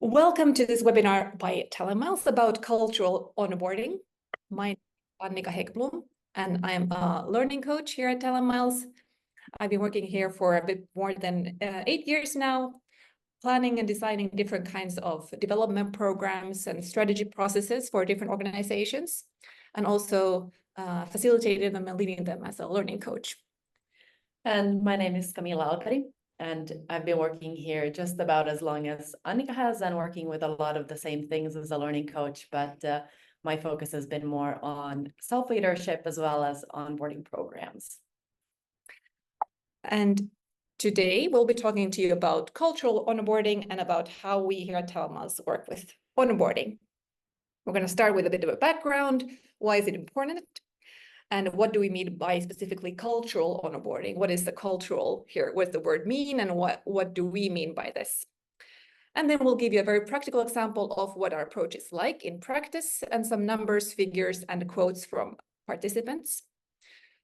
Welcome to this webinar by Telemiles about cultural onboarding. My name is Annika Häggblom, and I'm a learning coach here at Telemiles. I've been working here for a bit more than 8 years now, planning and designing different kinds of development programs and strategy processes for different organizations, and also facilitating them and leading them as a learning coach. And my name is Camilla Alperi, and I've been working here just about as long as Annika has, and working with a lot of the same things as a learning coach, but my focus has been more on self-leadership as well as onboarding programs. And today we'll be talking to you about cultural onboarding and about how we here at Telemiles work with onboarding. We're going to start with a bit of a background. Why is it important? And what do we mean by specifically cultural onboarding? What is the cultural here? What does the word mean? And what do we mean by this? And then we'll give you a very practical example of what our approach is like in practice and some numbers, figures, and quotes from participants.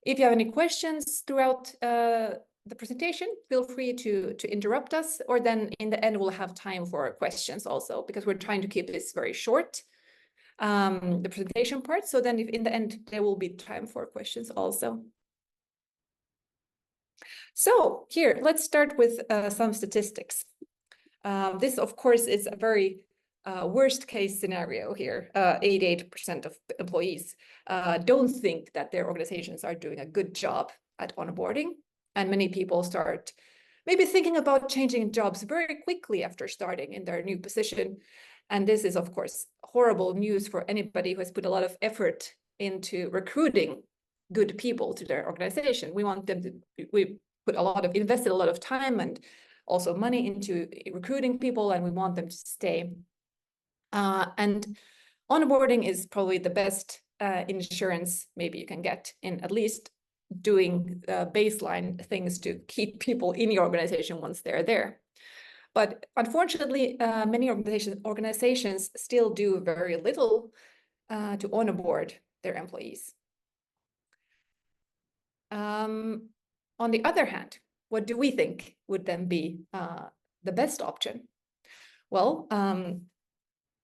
If you have any questions throughout the presentation, feel free to interrupt us, or then in the end, we'll have time for questions also, because we're trying to keep this very short. The presentation part. So then if in the end, there will be time for questions also. So here, let's start with some statistics. This, of course, is a very worst case scenario here. 88% of employees don't think that their organizations are doing a good job at onboarding. And many people start maybe thinking about changing jobs very quickly after starting in their new position. And this is, of course, horrible news for anybody who has put a lot of effort into recruiting good people to their organization. We want them to, invested a lot of time and also money into recruiting people, and we want them to stay. And onboarding is probably the best insurance maybe you can get in at least doing baseline things to keep people in your organization once they're there. But unfortunately, many organizations still do very little to onboard their employees. On the other hand, what do we think would then be the best option? Well,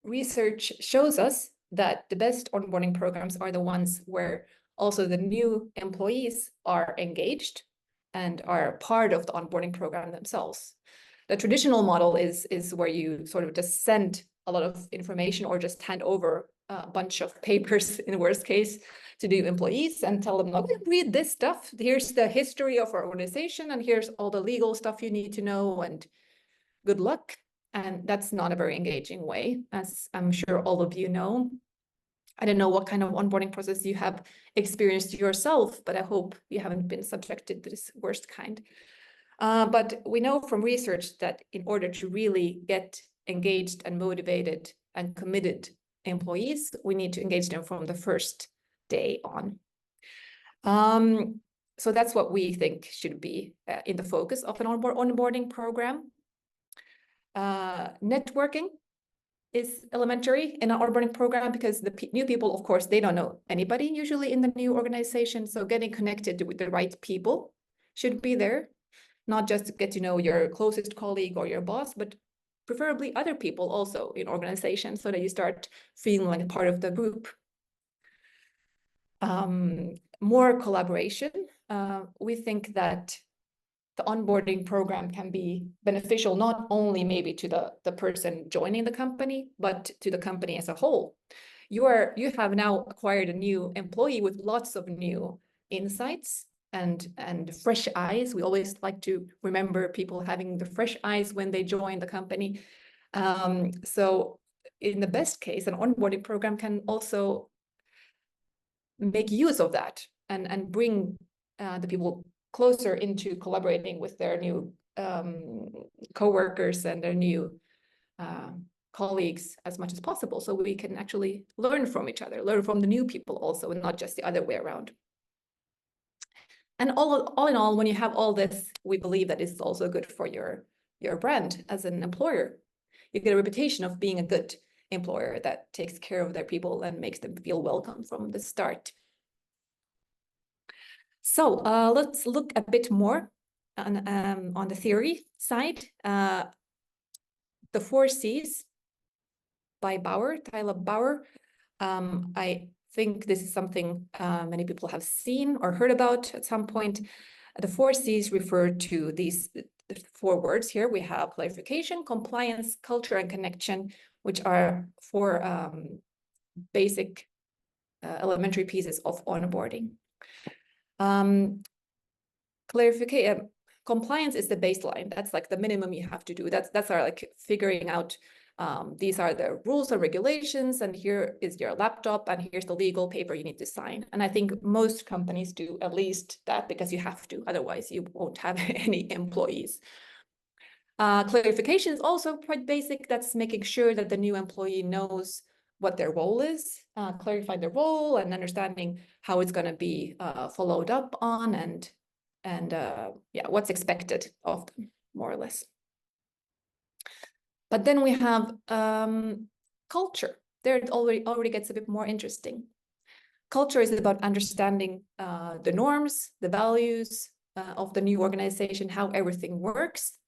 research shows us that the best onboarding programs are the ones where also the new employees are engaged and are part of the onboarding program themselves. The traditional model is where you sort of just send a lot of information or just hand over a bunch of papers in the worst case to new employees and tell them, okay, read this stuff. Here's the history of our organization, and here's all the legal stuff you need to know, and good luck. And that's not a very engaging way, as I'm sure all of you know. I don't know what kind of onboarding process you have experienced yourself, but I hope you haven't been subjected to this worst kind. But we know from research that in order to really get engaged and motivated and committed employees, we need to engage them from the first day on. So that's what we think should be in the focus of an onboarding program. Networking is elementary in an onboarding program because the new people, of course, they don't know anybody usually in the new organization. So getting connected with the right people should be there. Not just to get to know your closest colleague or your boss, but preferably other people also in organizations so that you start feeling like a part of the group. More collaboration. We think that the onboarding program can be beneficial not only maybe to the person joining the company, but to the company as a whole. You have now acquired a new employee with lots of new insights and fresh eyes. We always like to remember people having the fresh eyes when they join the company. So in the best case, an onboarding program can also make use of that and bring the people closer into collaborating with their new co-workers and their new colleagues as much as possible. So we can actually learn from each other, learn from the new people also, and not just the other way around. And all in all, when you have all this, we believe that it's also good for your brand as an employer. You get a reputation of being a good employer that takes care of their people and makes them feel welcome from the start. So let's look a bit more on the theory side. The 4 C's by Tyler Bauer. I think this is something many people have seen or heard about at some point. The 4 C's refer to these the 4 words here. We have clarification, compliance, culture, and connection, which are 4 basic elementary pieces of onboarding. Clarification, compliance is the baseline. That's like the minimum you have to do. That's our like figuring out these are the rules and regulations, and here is your laptop, and here's the legal paper you need to sign. And I think most companies do at least that because you have to, otherwise you won't have any employees. Clarification is also quite basic. That's making sure that the new employee knows what their role is, clarify their role and understanding how it's going to be followed up on, and yeah, what's expected of them, more or less. But then we have culture. There it already gets a bit more interesting. Culture is about understanding the norms, the values of the new organization, how everything works.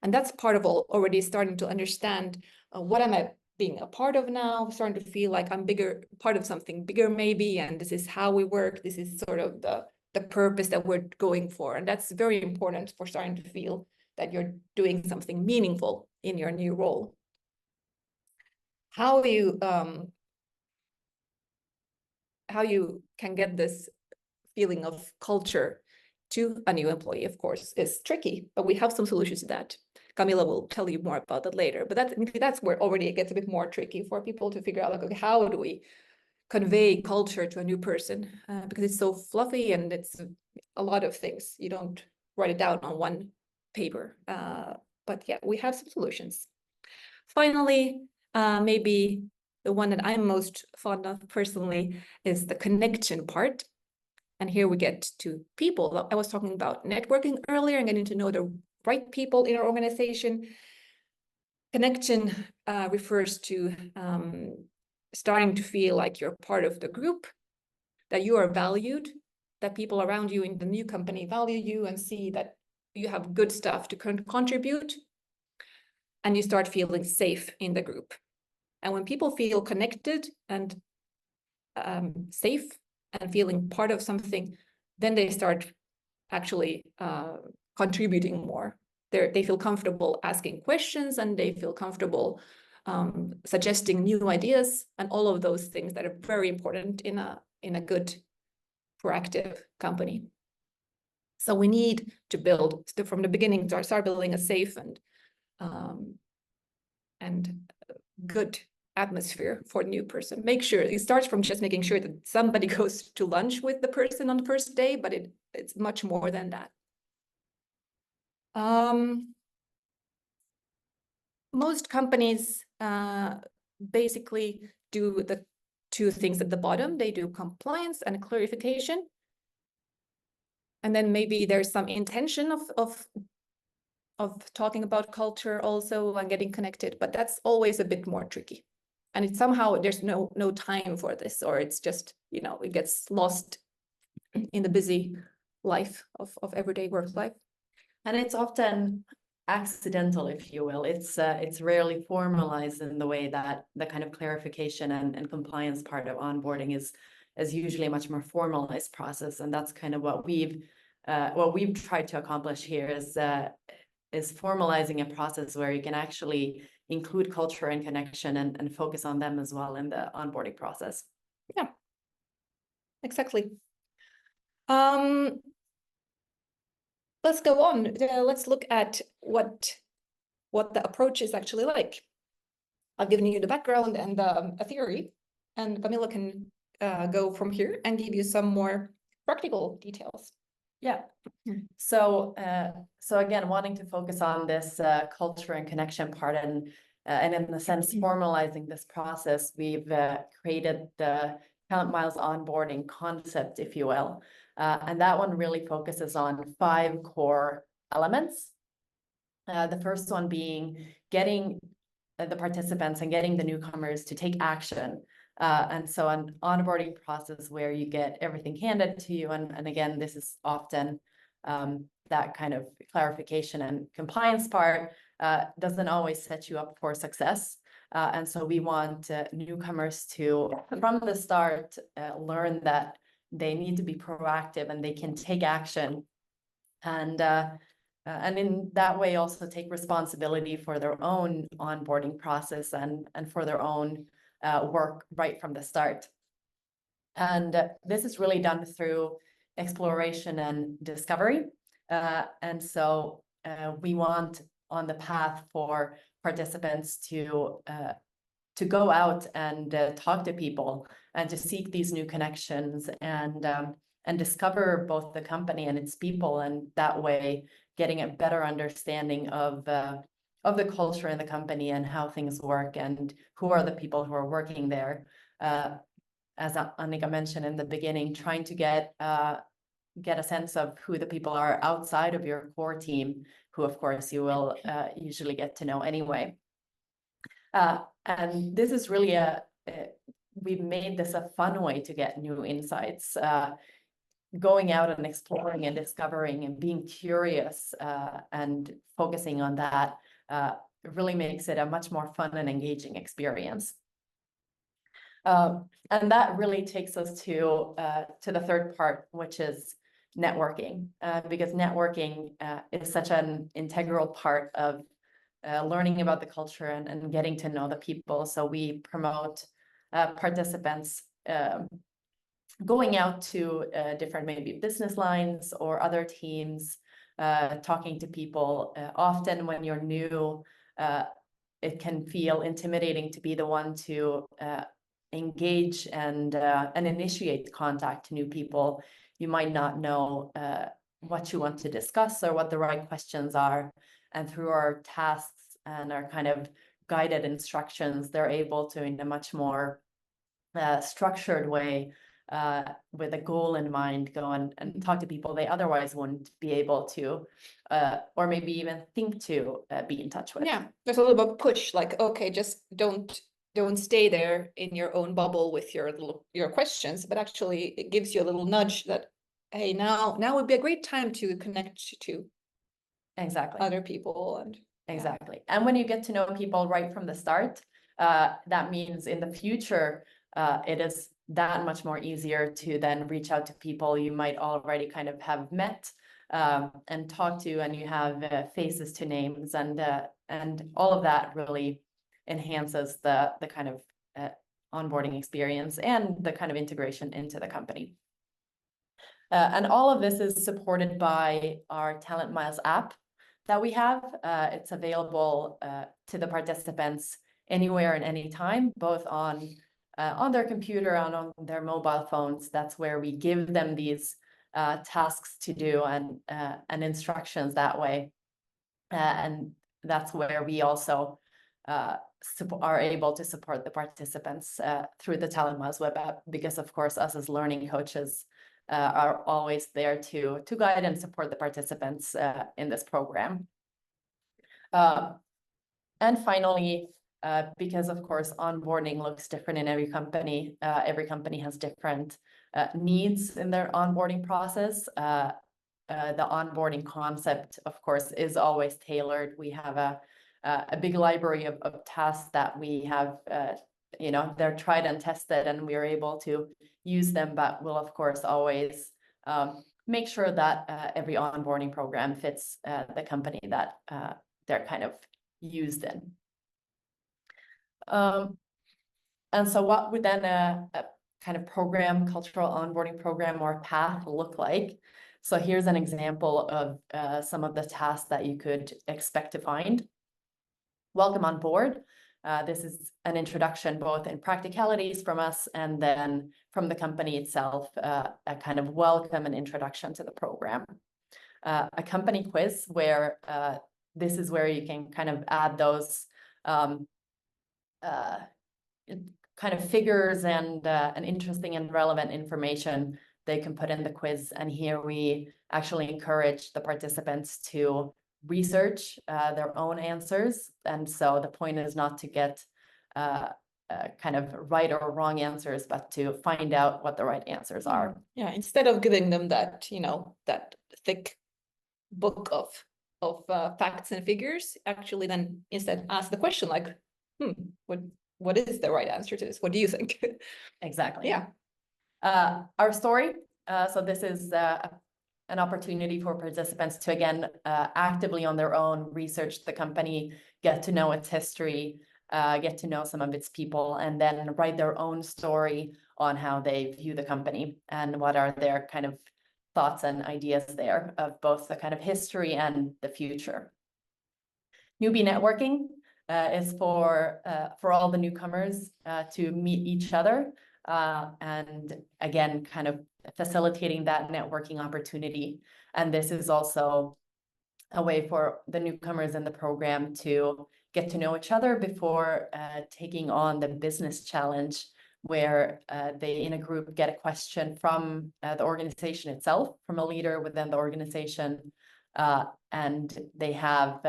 And that's part of already starting to understand what am I being a part of now, starting to feel like I'm part of something bigger maybe, and this is how we work. This is sort of the purpose that we're going for. And that's very important for starting to feel that you're doing something meaningful in your new role. How you can get this feeling of culture to a new employee, of course, is tricky, but we have some solutions to that. Camilla will tell you more about that later, but that's where already it gets a bit more tricky for people to figure out, like, okay, how do we convey culture to a new person? Because it's so fluffy and it's a lot of things. You don't write it down on one paper, but yeah, we have some solutions. Finally, maybe the one that I'm most fond of personally is the connection part. And here we get to people. I was talking about networking earlier and getting to know the right people in our organization. Connection refers to starting to feel like you're part of the group, that you are valued, that people around you in the new company value you and see that you have good stuff to contribute, and you start feeling safe in the group. And when people feel connected and safe and feeling part of something, then they start actually contributing more. They feel comfortable asking questions, and they feel comfortable suggesting new ideas, and all of those things that are very important in a good, proactive company. So we need to build from the beginning, start building a safe and good atmosphere for the new person. Make sure it starts from just making sure that somebody goes to lunch with the person on the first day, but it's much more than that. Most companies basically do the 2 things at the bottom. They do compliance and clarification. And then maybe there's some intention of talking about culture also and getting connected, but that's always a bit more tricky. And it's somehow there's no time for this, or it's just, you know, it gets lost in the busy life of everyday work life. And it's often accidental, if you will. It's rarely formalized in the way that the kind of clarification and compliance part of onboarding is usually a much more formalized process. And that's kind of what we've tried to accomplish here is formalizing a process where you can actually include culture and connection and focus on them as well in the onboarding process. Yeah, exactly. Let's go on. Let's look at what the approach is actually like. I've given you the background and a theory, and Camilla can go from here and give you some more practical details. Yeah. So again, wanting to focus on this culture and connection part, and in a sense formalizing this process, we've created the Count Miles onboarding concept, if you will. And that one really focuses on 5 core elements. The first one being getting the participants and getting the newcomers to take action. And so an onboarding process where you get everything handed to you. And again, this is often that kind of clarification and compliance part doesn't always set you up for success. And so we want newcomers to, from the start, learn that they need to be proactive and they can take action, and in that way also take responsibility for their own onboarding process and for their own work right from the start. And this is really done through exploration and discovery. And so we want on the path for participants to go out and talk to people and to seek these new connections and discover both the company and its people, and that way getting a better understanding of the culture in the company and how things work and who are the people who are working there. As Annika mentioned in the beginning, trying to get a sense of who the people are outside of your core team, who of course you will usually get to know anyway. And this is really we've made this a fun way to get new insights, going out and exploring and discovering and being curious and focusing on that really makes it a much more fun and engaging experience. And that really takes us to the third part, which is networking, because networking is such an integral part of learning about the culture and getting to know the people. So we promote participants going out to different maybe business lines or other teams, talking to people. Often when you're new, it can feel intimidating to be the one to engage and initiate contact to new people. You might not know what you want to discuss or what the right questions are. And through our tasks and our kind of guided instructions, they're able to, in a much more structured way, with a goal in mind, go and talk to people they otherwise wouldn't be able to, or maybe even think to be in touch with. Yeah, there's a little bit of push, like, okay, just don't stay there in your own bubble with your questions, but actually it gives you a little nudge that, hey, now would be a great time to connect to exactly other people. And exactly. And when you get to know people right from the start, that means in the future, it is that much more easier to then reach out to people you might already kind of have met and talk to, and you have faces to names, and all of that really enhances the kind of onboarding experience and the kind of integration into the company. And all of this is supported by our Talent Miles app that we have. It's available to the participants anywhere and anytime, both on their computer and on their mobile phones. That's where we give them these tasks to do and instructions that way. And that's where we also are able to support the participants through the Talent Miles web app, because of course us as learning coaches are always there to guide and support the participants in this program. And finally, because of course onboarding looks different in every company has different needs in their onboarding process. The onboarding concept, of course, is always tailored. We have a big library of tasks that we have, they're tried and tested, and we are able to use them, but we'll of course always make sure that every onboarding program fits the company that they're kind of used in. And so what would then a kind of cultural onboarding program or path look like? So here's an example of some of the tasks that you could expect to find. Welcome on board. This is an introduction both in practicalities from us and then from the company itself, a kind of welcome and introduction to the program. A company quiz where this is where you can kind of add those kind of figures and interesting and relevant information they can put in the quiz. And here we actually encourage the participants to research their own answers. And so the point is not to get kind of right or wrong answers, but to find out what the right answers are. Yeah, instead of giving them that, that thick book of facts and figures, actually then instead ask the question like, what is the right answer to this? What do you think? Exactly. Yeah. Our story. So this is an opportunity for participants to, again, actively on their own research the company, get to know its history, get to know some of its people, and then write their own story on how they view the company and what are their kind of thoughts and ideas there of both the kind of history and the future. Newbie networking is for all the newcomers to meet each other, and again, kind of facilitating that networking opportunity. And this is also a way for the newcomers in the program to get to know each other before taking on the business challenge, where they in a group get a question from the organization itself, from a leader within the organization, and they have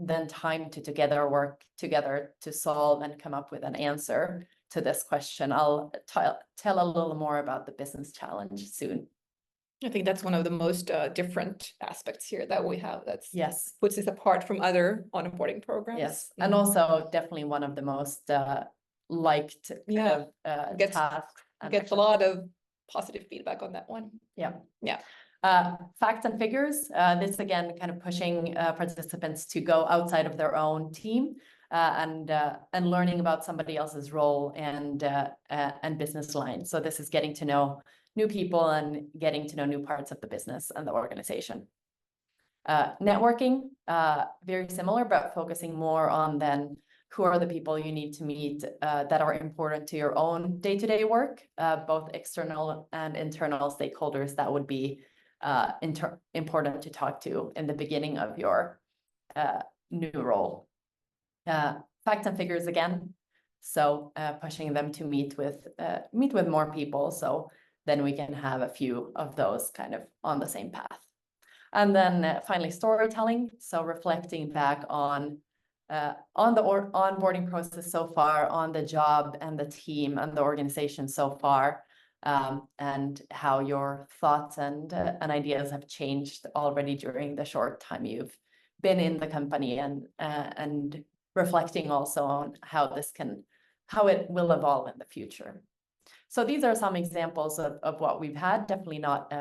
then time to together work together to solve and come up with an answer to this question. I'll tell a little more about the business challenge soon. I think that's one of the most different aspects here that we have. That's Yes. puts us apart from other onboarding programs. Yes, and also definitely one of the most liked kind of tasks. Gets a lot of positive feedback on that one. Yeah. Yeah. Facts and figures. This again, kind of pushing participants to go outside of their own team and learning about somebody else's role and business line. So this is getting to know new people and getting to know new parts of the business and the organization. Networking, very similar, but focusing more on then who are the people you need to meet that are important to your own day-to-day work, both external and internal stakeholders that would be important to talk to in the beginning of your new role. Facts and figures again, so pushing them to meet with more people, so then we can have a few of those kind of on the same path. And then finally, storytelling. So reflecting back on the onboarding process so far, on the job and the team and the organization so far, and how your thoughts and ideas have changed already during the short time you've been in the company, and reflecting also on how it will evolve in the future. So these are some examples of what we've had. Definitely not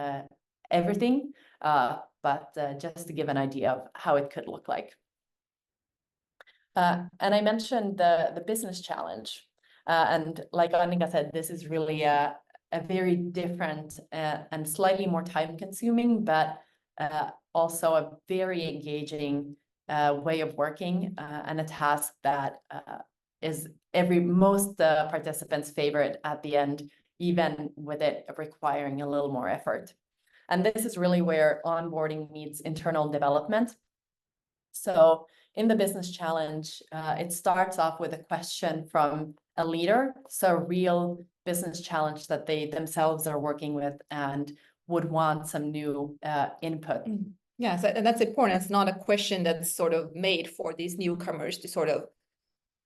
everything, but just to give an idea of how it could look like. And I mentioned the business challenge. And like Annika said, this is really a very different and slightly more time consuming, but also a very engaging way of working, and a task that is most participants' favorite at the end, even with it requiring a little more effort. And this is really where onboarding meets internal development. So in the business challenge, it starts off with a question from a leader, so a real business challenge that they themselves are working with and would want some new input. Yeah, so, and that's important. It's not a question that's sort of made for these newcomers to sort of,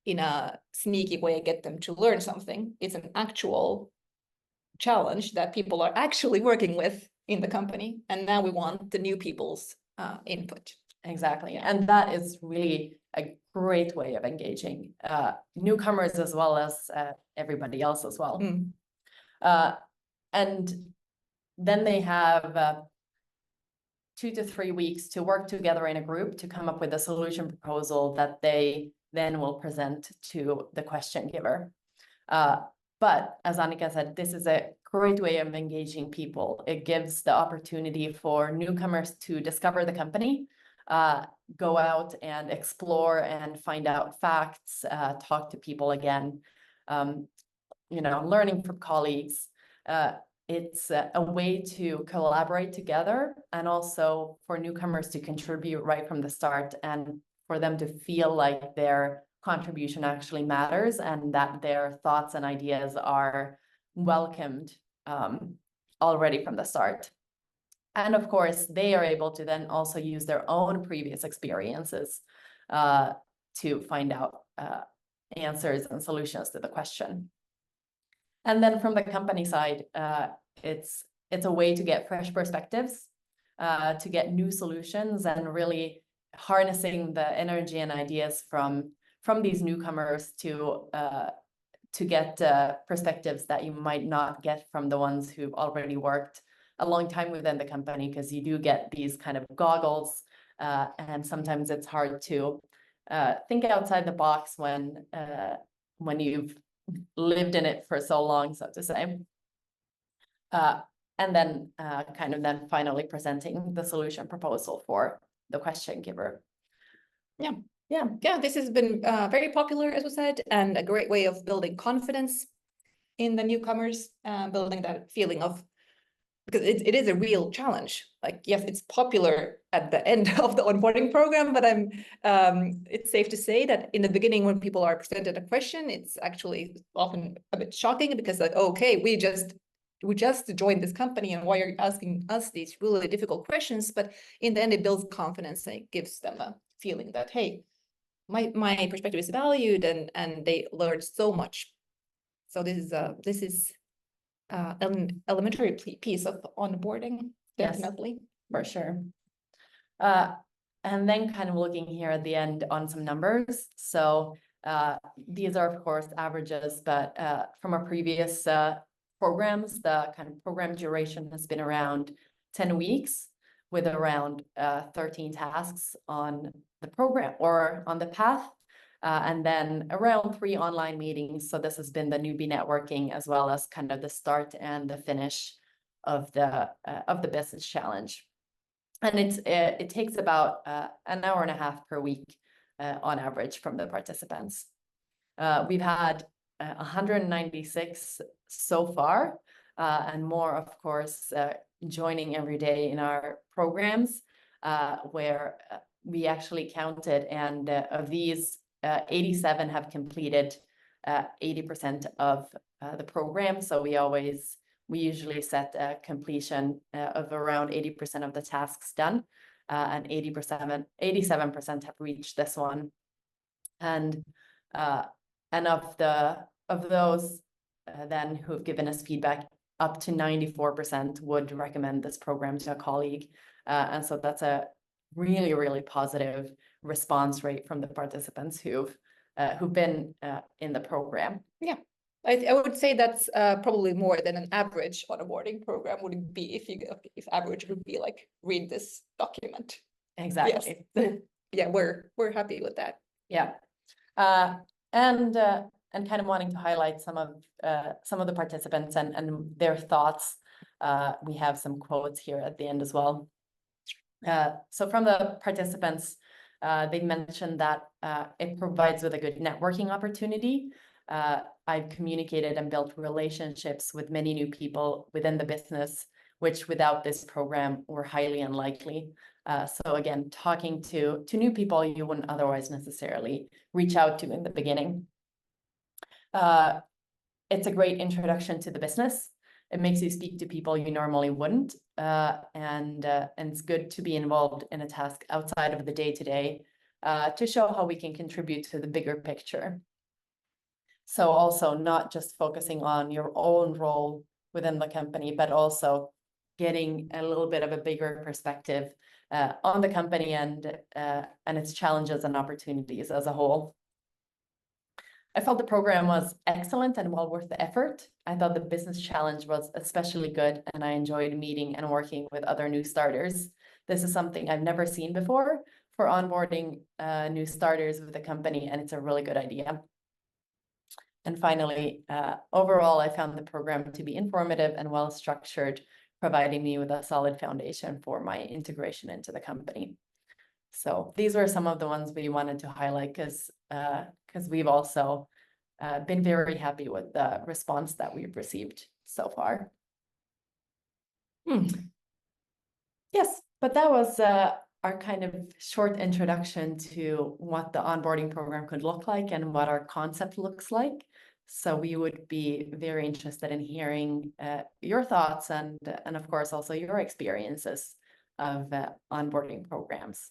in a sneaky way, get them to learn something. It's an actual challenge that people are actually working with in the company, and now we want the new people's input. Exactly, and that is really a great way of engaging newcomers as well as everybody else as well. And then they have 2 to 3 weeks to work together in a group to come up with a solution proposal that they then will present to the question giver. But as Annika said, this is a great way of engaging people. It gives the opportunity for newcomers to discover the company, go out and explore and find out facts, talk to people again, learning from colleagues. It's a way to collaborate together, and also for newcomers to contribute right from the start, and for them to feel like their contribution actually matters and that their thoughts and ideas are welcomed already from the start. And of course, they are able to then also use their own previous experiences to find out answers and solutions to the question. And then from the company side, it's a way to get fresh perspectives, to get new solutions, and really harnessing the energy and ideas from from these newcomers to get perspectives that you might not get from the ones who've already worked a long time within the company, because you do get these kind of goggles, and sometimes it's hard to think outside the box when you've lived in it for so long, so to say. And then kind of then finally presenting the solution proposal for the question giver. Yeah, this has been very popular, as we said, and a great way of building confidence in the newcomers, building that feeling of, because it is a real challenge. Like, yes, it's popular at the end of the onboarding program, but it's safe to say that in the beginning, when people are presented a question, it's actually often a bit shocking, because like, okay, we just joined this company, and why are you asking us these really difficult questions? But in the end, it builds confidence, and it gives them a feeling that, hey, my perspective is valued, and they learned so much. So this is an elementary piece of onboarding, definitely. Yes, for sure. And then kind of looking here at the end on some numbers. So these are of course averages, but from our previous programs, the kind of program duration has been around 10 weeks, with around 13 tasks on the program or on the path, and then around 3 online meetings. So this has been the newbie networking, as well as kind of the start and the finish of the business challenge. And it takes about an hour and a half per week on average from the participants. We've had 196 so far, and more, of course, joining every day in our programs, where we actually counted, and of these, 87 have completed 80% of the program. So we usually set a completion of around 80% of the tasks done, and 87% have reached this one. And of those then who've given us feedback, up to 94% would recommend this program to a colleague. And so that's a really, really positive response rate from the participants who've been in the program. Yeah, I would say that's probably more than an average onboarding program would be, if average would be like, read this document. Exactly. Yes. Yeah, we're happy with that. Yeah. And kind of wanting to highlight some of the participants and their thoughts. We have some quotes here at the end as well. So from the participants, they mentioned that it provides with a good networking opportunity. I've communicated and built relationships with many new people within the business, which without this program were highly unlikely. So again, talking to new people you wouldn't otherwise necessarily reach out to in the beginning. It's a great introduction to the business. It makes you speak to people you normally wouldn't, and it's good to be involved in a task outside of the day-to-day, to show how we can contribute to the bigger picture. So also not just focusing on your own role within the company, but also getting a little bit of a bigger perspective on the company and its challenges and opportunities as a whole. I felt the program was excellent and well worth the effort. I thought the business challenge was especially good, and I enjoyed meeting and working with other new starters. This is something I've never seen before for onboarding new starters with the company, and it's a really good idea. And finally, overall, I found the program to be informative and well structured, providing me with a solid foundation for my integration into the company. So these were some of the ones we wanted to highlight, because we've also been very happy with the response that we've received so far. Yes, but that was our kind of short introduction to what the onboarding program could look like and what our concept looks like. So we would be very interested in hearing your thoughts and of course also your experiences of onboarding programs.